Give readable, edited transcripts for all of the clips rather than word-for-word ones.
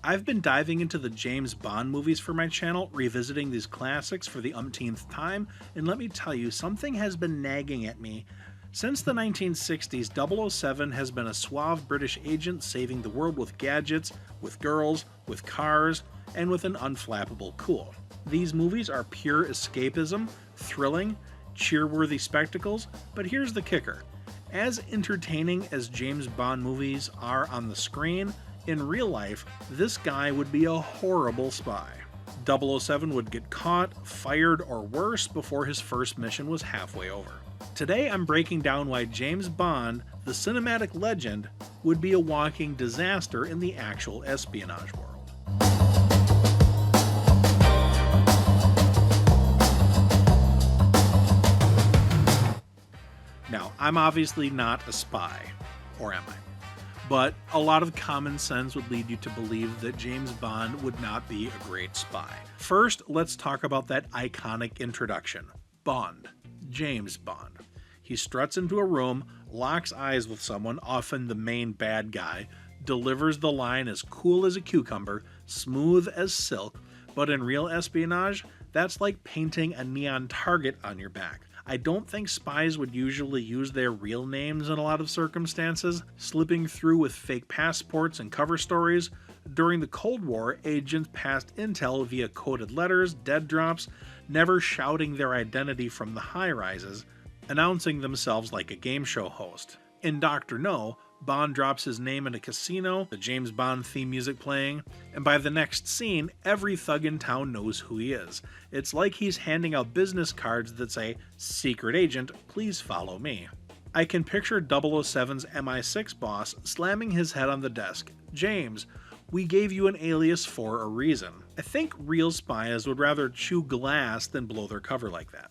I've been diving into the James Bond movies for my channel, revisiting these classics for the umpteenth time, and let me tell you, something has been nagging at me. Since the 1960s, 007 has been a suave British agent saving the world with gadgets, with girls, with cars, and with an unflappable cool. These movies are pure escapism, thrilling, cheer-worthy spectacles, but here's the kicker. As entertaining as James Bond movies are on the screen, in real life, this guy would be a horrible spy. 007 would get caught, fired, or worse before his first mission was halfway over. Today I'm breaking down why James Bond, the cinematic legend, would be a walking disaster in the actual espionage world. Now, I'm obviously not a spy, or am I? But a lot of common sense would lead you to believe that James Bond would not be a great spy. First, let's talk about that iconic introduction. Bond. James Bond. He struts into a room, locks eyes with someone, often the main bad guy, delivers the line as cool as a cucumber, smooth as silk, but in real espionage, that's like painting a neon target on your back. I don't think spies would usually use their real names in a lot of circumstances, slipping through with fake passports and cover stories. During the Cold War, agents passed intel via coded letters, dead drops, never shouting their identity from the high-rises, announcing themselves like a game show host. In Dr. No, Bond drops his name in a casino, the James Bond theme music playing, and by the next scene, every thug in town knows who he is. It's like he's handing out business cards that say, "Secret agent, please follow me." I can picture 007's MI6 boss slamming his head on the desk. "James, we gave you an alias for a reason." I think real spies would rather chew glass than blow their cover like that.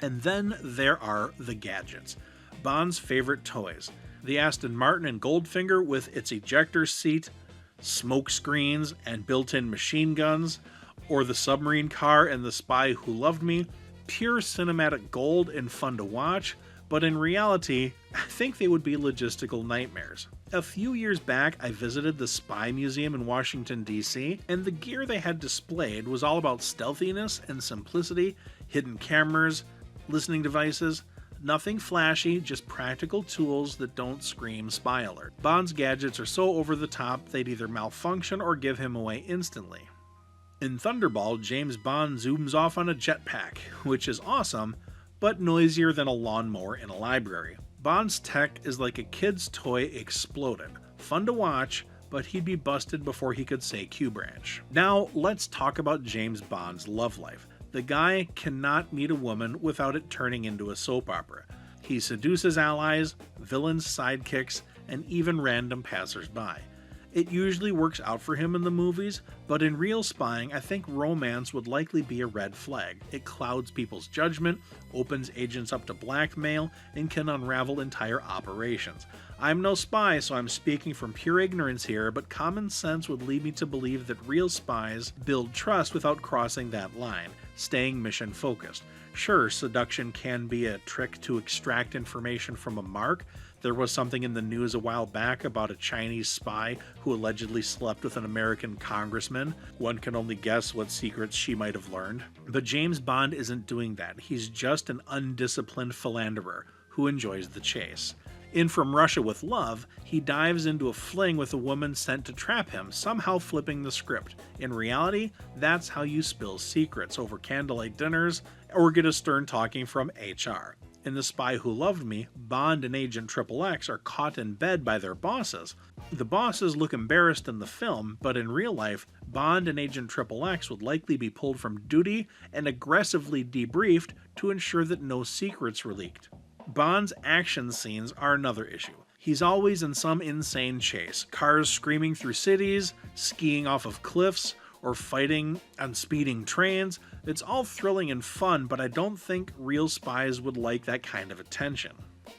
And then there are the gadgets. Bond's favorite toys. The Aston Martin and Goldfinger with its ejector seat, smoke screens, and built-in machine guns, or the submarine car and The Spy Who Loved Me, pure cinematic gold and fun to watch, but in reality, I think they would be logistical nightmares. A few years back, I visited the Spy Museum in Washington, D.C., and the gear they had displayed was all about stealthiness and simplicity, hidden cameras, listening devices. Nothing flashy, just practical tools that don't scream spy alert. Bond's gadgets are so over the top they'd either malfunction or give him away instantly. In Thunderball, James Bond zooms off on a jetpack, which is awesome, but noisier than a lawnmower in a library. Bond's tech is like a kid's toy exploded. Fun to watch, but he'd be busted before he could say Q branch. Now, let's talk about James Bond's love life. The guy cannot meet a woman without it turning into a soap opera. He seduces allies, villains' sidekicks, and even random passersby. It usually works out for him in the movies, but in real spying, I think romance would likely be a red flag. It clouds people's judgment, opens agents up to blackmail, and can unravel entire operations. I'm no spy, so I'm speaking from pure ignorance here, but common sense would lead me to believe that real spies build trust without crossing that line, staying mission-focused. Sure, seduction can be a trick to extract information from a mark. There was something in the news a while back about a Chinese spy who allegedly slept with an American congressman. One can only guess what secrets she might have learned. But James Bond isn't doing that. He's just an undisciplined philanderer who enjoys the chase. In From Russia with Love, he dives into a fling with a woman sent to trap him, somehow flipping the script. In reality, that's how you spill secrets over candlelight dinners or get a stern talking from HR. In The Spy Who Loved Me, Bond and Agent XXX are caught in bed by their bosses. The bosses look embarrassed in the film, but in real life, Bond and Agent XXX would likely be pulled from duty and aggressively debriefed to ensure that no secrets were leaked. Bond's action scenes are another issue. He's always in some insane chase, cars screaming through cities, skiing off of cliffs, or fighting on speeding trains. It's all thrilling and fun, but I don't think real spies would like that kind of attention.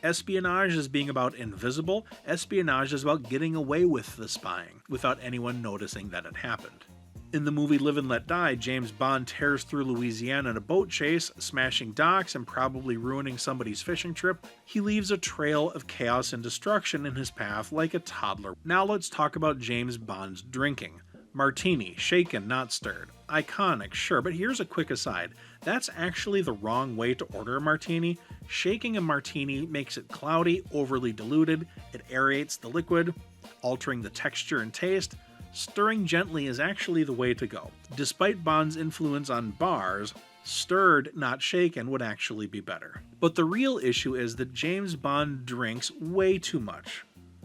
Espionage is being about invisible. Espionage is about getting away with the spying without anyone noticing that it happened. In the movie Live and Let Die, James Bond tears through Louisiana in a boat chase, smashing docks and probably ruining somebody's fishing trip. He leaves a trail of chaos and destruction in his path like a toddler. Now let's talk about James Bond's drinking. Martini, shaken, not stirred. Iconic, sure, but here's a quick aside. That's actually the wrong way to order a martini. Shaking a martini makes it cloudy, overly diluted, it aerates the liquid, altering the texture and taste. Stirring gently is actually the way to go. Despite Bond's influence on bars, stirred, not shaken, would actually be better. But the real issue is that James Bond drinks way too much.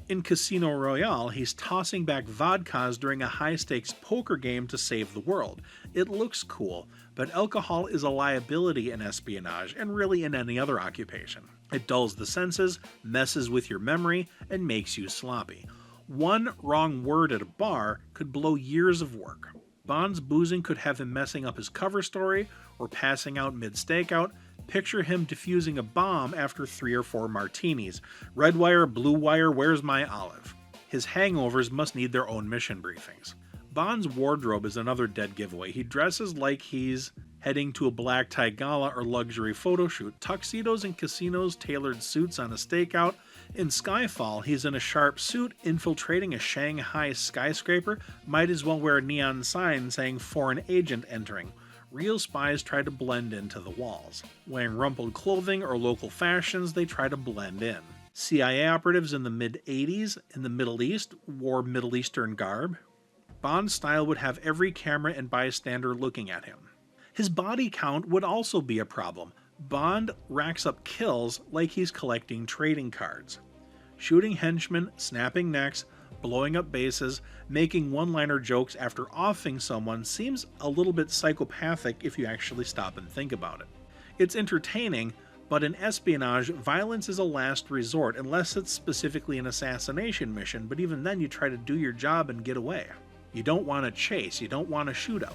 In Casino Royale, he's tossing back vodkas during a high-stakes poker game to save the world. It looks cool, but alcohol is a liability in espionage and really in any other occupation. It dulls the senses, messes with your memory, and makes you sloppy. One wrong word at a bar could blow years of work. Bond's boozing could have him messing up his cover story or passing out mid-stakeout. Picture him defusing a bomb after 3 or 4 martinis. Red wire, blue wire, where's my olive? His hangovers must need their own mission briefings. Bond's wardrobe is another dead giveaway. He dresses like he's heading to a black tie gala or luxury photo shoot. Tuxedos in casinos, tailored suits on a stakeout. In Skyfall, he's in a sharp suit infiltrating a Shanghai skyscraper. Might as well wear a neon sign saying foreign agent entering. Real spies try to blend into the walls. Wearing rumpled clothing or local fashions, they try to blend in. CIA operatives in the mid-80s in the Middle East wore Middle Eastern garb. Bond's style would have every camera and bystander looking at him. His body count would also be a problem. Bond racks up kills like he's collecting trading cards. Shooting henchmen, snapping necks, blowing up bases, making one-liner jokes after offing someone seems a little bit psychopathic if you actually stop and think about it. It's entertaining, but in espionage, violence is a last resort unless it's specifically an assassination mission, but even then you try to do your job and get away. You don't want to chase, you don't want a shootout.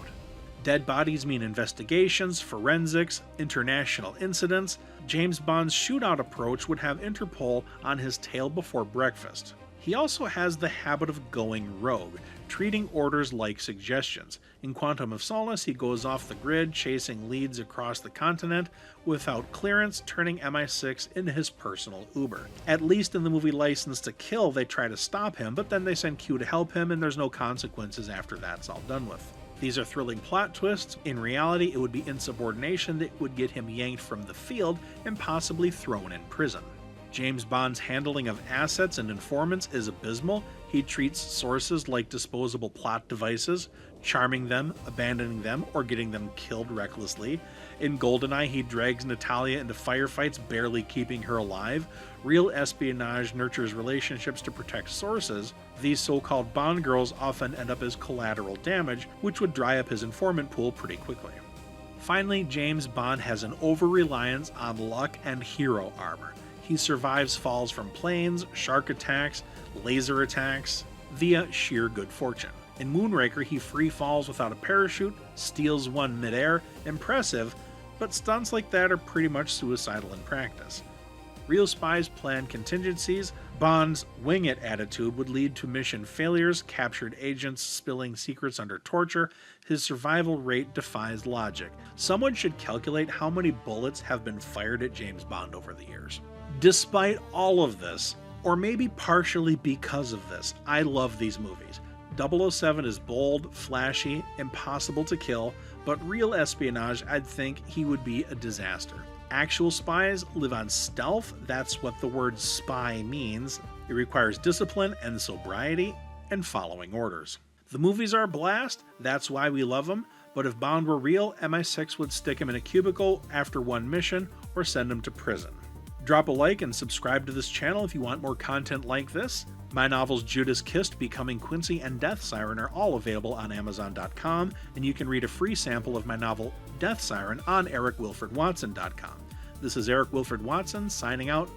Dead bodies mean investigations, forensics, international incidents. James Bond's shootout approach would have Interpol on his tail before breakfast. He also has the habit of going rogue, treating orders like suggestions. In Quantum of Solace, he goes off the grid, chasing leads across the continent without clearance, turning MI6 into his personal Uber. At least in the movie License to Kill, they try to stop him, but then they send Q to help him, and there's no consequences after that's all done with. These are thrilling plot twists. In reality, it would be insubordination that would get him yanked from the field and possibly thrown in prison. James Bond's handling of assets and informants is abysmal. He treats sources like disposable plot devices, charming them, abandoning them, or getting them killed recklessly. In GoldenEye, he drags Natalia into firefights, barely keeping her alive. Real espionage nurtures relationships to protect sources. These so-called Bond girls often end up as collateral damage, which would dry up his informant pool pretty quickly. Finally, James Bond has an over-reliance on luck and hero armor. He survives falls from planes, shark attacks, laser attacks, via sheer good fortune. In Moonraker, he free falls without a parachute, steals one midair, impressive, but stunts like that are pretty much suicidal in practice. Real spies plan contingencies. Bond's wing it attitude would lead to mission failures, captured agents spilling secrets under torture. His survival rate defies logic. Someone should calculate how many bullets have been fired at James Bond over the years. Despite all of this, or maybe partially because of this, I love these movies. 007 is bold, flashy, impossible to kill, but real espionage, I'd think he would be a disaster. Actual spies live on stealth, that's what the word spy means. It requires discipline and sobriety and following orders. The movies are a blast, that's why we love them, but if Bond were real, MI6 would stick him in a cubicle after one mission or send him to prison. Drop a like and subscribe to this channel if you want more content like this. My novels Judas Kissed, Becoming Quincy, and Death Siren are all available on Amazon.com, and you can read a free sample of my novel Death Siren on EricWilfredWatson.com. This is Eric Wilfred Watson, signing out.